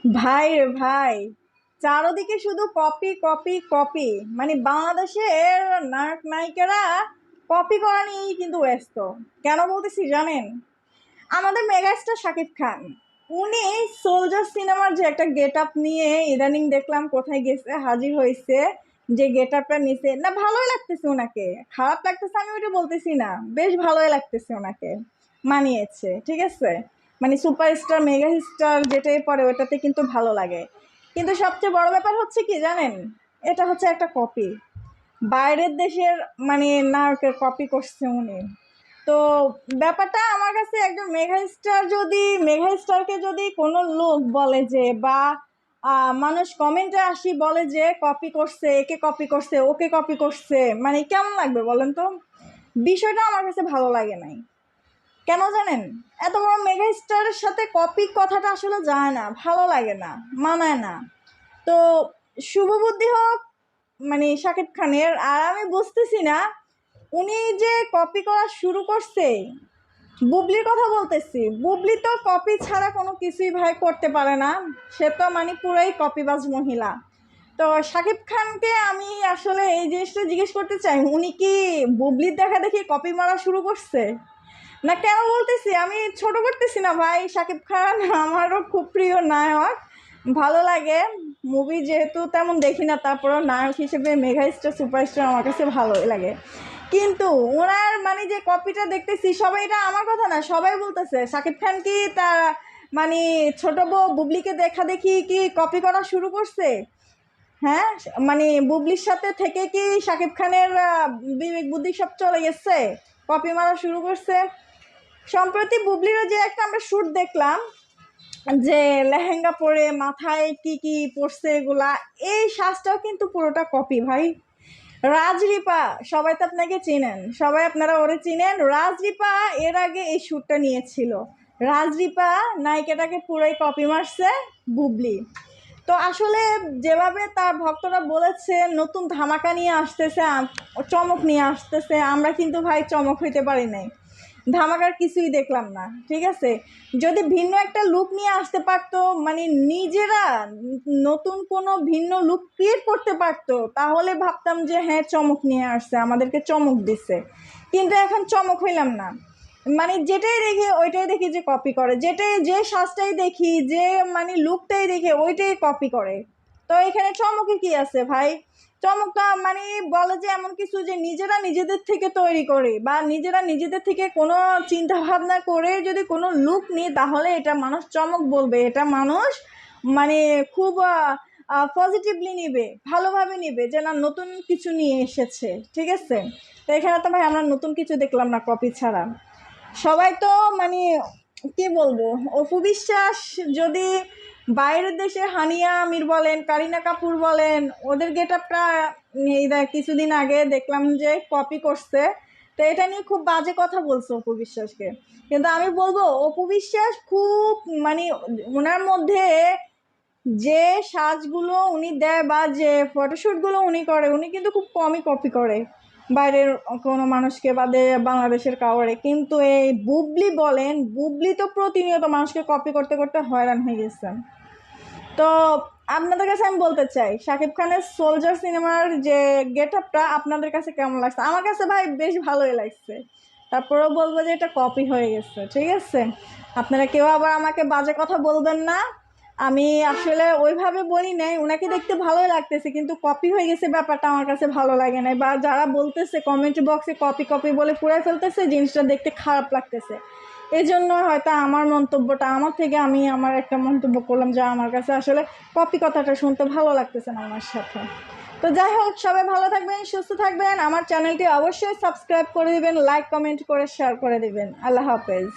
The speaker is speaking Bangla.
ভাই রে ভাই, চারদিকে শুধু কপি কপি কপি। মানে বাংলাদেশের নায়ক নায়িকারা কপি করা নিয়েই কিন্তু ব্যস্ত। কেন বলতেছি জানেন? আমাদের মেগাস্টার শাকিব খান, উনি সোলজার সিনেমার যে একটা গেট আপ নিয়ে ইদানিং দেখলাম কোথায় গেছে হাজির হয়েছে, যে গেট আপটা নিছে না, ভালোই লাগতেছে ওনাকে। খারাপ লাগতেছে আমি ওটা বলতেছি না, বেশ ভালোই লাগতেছে ওনাকে, মানিয়েছে, ঠিক আছে। মানে সুপারস্টার মেগা স্টার যেটাই পরে ওটাতে কিন্তু ভালো লাগে। কিন্তু সবচেয়ে বড় ব্যাপার হচ্ছে কি জানেন? এটা হচ্ছে একটা কপি, বাইরের দেশের মানে নায়কের কপি করছে উনি। তো ব্যাপারটা আমার কাছে একজন মেগা স্টারকে যদি কোনো লোক বলে যে, বা মানুষ কমেন্টে আসি বলে যে কপি করছে, একে কপি করছে, ওকে কপি করছে, মানে কেমন লাগবে বলেন তো? বিষয়টা আমার কাছে ভালো লাগে নাই। কেন জানেন? এত বড় মেগা স্টারের সাথে কপি কথাটা আসলে যায় না, ভালো লাগে না, মানায় না। তো শুভবুদ্ধি হোক মানে শাকিব খানের। আর আমি বুঝতেছি না উনি যে কপি করা শুরু করছে, বুবলির কথা বলতেছি। বুবলি তো কপি ছাড়া কোনো কিছুই ভাই করতে পারে না, সে তো মানে পুরাই কপিবাজ মহিলা। তো শাকিব খানকে আমি আসলে এই জিনিসটা জিজ্ঞেস করতে চাই, উনি কি বুবলির দেখা দেখি কপি মারা শুরু করছে? না কেন বলতেছি, আমি ছোট করতেছি না ভাই, শাকিব খান আমারও খুব প্রিয় নায়ক, ভালো লাগে। মুভি যেহেতু তেমন দেখি না, তারপরেও নায়ক হিসেবে মেগা স্টার সুপারস্টার আমার কাছে ভালোই লাগে। কিন্তু ওনার মানে যে কপিটা দেখতেছি, সবাই, এটা আমার কথা না, সবাই বলতেছে শাকিব খান কি তার মানে ছোট বউ বুবলিকে দেখা দেখি কি কপি করা শুরু করছে? হ্যাঁ, মানে বুবলির সাথে থেকে কি শাকিব খানের বিবেক বুদ্ধি সব চলে গেছে, কপি মারা শুরু করছে? সম্প্রতি বুবলিরও যে একটা আমরা শ্যুট দেখলাম, যে লেহেঙ্গা পরে মাথায় কি কি পরছে এগুলা, এই সাজটাও কিন্তু পুরোটা কপি ভাই। রাজরিপা, সবাই তো আপনাকে চিনেন, সবাই আপনারা ওরে চিনেন। রাজরিপা এর আগে এই শ্যুটটা নিয়েছিল। রাজরিপা নায়িকাটাকে পুরোই কপি মারছে বুবলি। তো আসলে যেভাবে তার ভক্তরা বলেছে নতুন ধামাকা নিয়ে আসতেছে, চমক নিয়ে আসতেছে, আমরা কিন্তু ভাই চমক হইতে পারি নাই, ধামাকার কিছুই দেখলাম না, ঠিক আছে। যদি ভিন্ন একটা লুক নিয়ে আসতে পারতো, মানে নিজেরা নতুন কোনো ভিন্ন লুক ক্রিয়েট করতে পারতো, তাহলে ভাবতাম যে হ্যাঁ চমক নিয়ে আসছে, আমাদেরকে চমক দিচ্ছে। কিন্তু এখন চমক হইলাম না, মানে যেটাই দেখি ওইটাই দেখি যে কপি করে, যেটাই যে সাজটাই দেখি, যে মানে লুকটাই দেখে ওইটাই কপি করে। তো এখানে চমকে কি আছে ভাই? চমকটা মানে বলে যে এমন কিছু যে নিজেরা নিজেদের থেকে তৈরি করে, বা নিজেরা নিজেদের থেকে কোনো চিন্তা ভাবনা করে যদি কোনো লুক নিই, তাহলে এটা মানুষ চমক বলবে, এটা মানুষ মানে খুব পজিটিভলি নিবে, ভালোভাবে নিবে, যে না নতুন কিছু নিয়ে এসেছে, ঠিক আছে। তো এখানে তো ভাই আমরা নতুন কিছু দেখলাম না কপি ছাড়া। সবাই তো মানে কি বলবো, অপু বিশ্বাস যদি বাইরের দেশে হানিয়া আমির বলেন, কারিনা কাপুর বলেন, ওদের গেট আপটা এই কিছুদিন আগে দেখলাম যে কপি করছে। তো এটা নিয়ে খুব বাজে কথা বলছে অপু বিশ্বাসকে। কিন্তু আমি বলবো অপু বিশ্বাস খুব মানে ওনার মধ্যে যে সাজগুলো উনি দেয় বা যে ফটোশ্যুটগুলো উনি করে, উনি কিন্তু খুব কমই কপি করে বাইরের কোনো মানুষকে, বাদে বাংলাদেশের কাউরে। কিন্তু এই বুবলি বলেন, বুবলি তো প্রতিনিয়ত মানুষকে কপি করতে করতে হয়রান হয়ে গেছেন। তো আপনাদের কাছে আমি বলতে চাই, শাকিব খানের সোলজার সিনেমার যে গেট আপটা আপনাদের কাছে কেমন লাগছে? আমার কাছে ভাই বেশ ভালোই লাগছে। তারপরেও বলবো যে এটা কপি হয়ে গেছে, ঠিক আছে। আপনারা কেউ আবার আমাকে বাজে কথা বলবেন না। আমি আসলে ওইভাবে বলি নাই, ওনাকে দেখতে ভালোই লাগতেছে, কিন্তু কপি হয়ে গেছে ব্যাপারটা আমার কাছে ভালো লাগে নাই। বা যারা বলতেছে কমেন্ট বক্সে কপি কপি বলে পুরাই ফেলতেছে, জিনিসটা দেখতে খারাপ লাগতেছে। এই জন্য হয়তো আমার মন্তব্যটা, আমার থেকে আমি আমার একটা মন্তব্য করলাম, যে আমার কাছে আসলে কপি কথাটা শুনতে ভালো লাগতেছে না আমার সাথে। তো যাই হোক, সবাই ভালো থাকবেন, সুস্থ থাকবেন, আমার চ্যানেলটি অবশ্যই সাবস্ক্রাইব করে দিবেন, লাইক কমেন্ট করে শেয়ার করে দিবেন। আল্লাহ হাফেজ।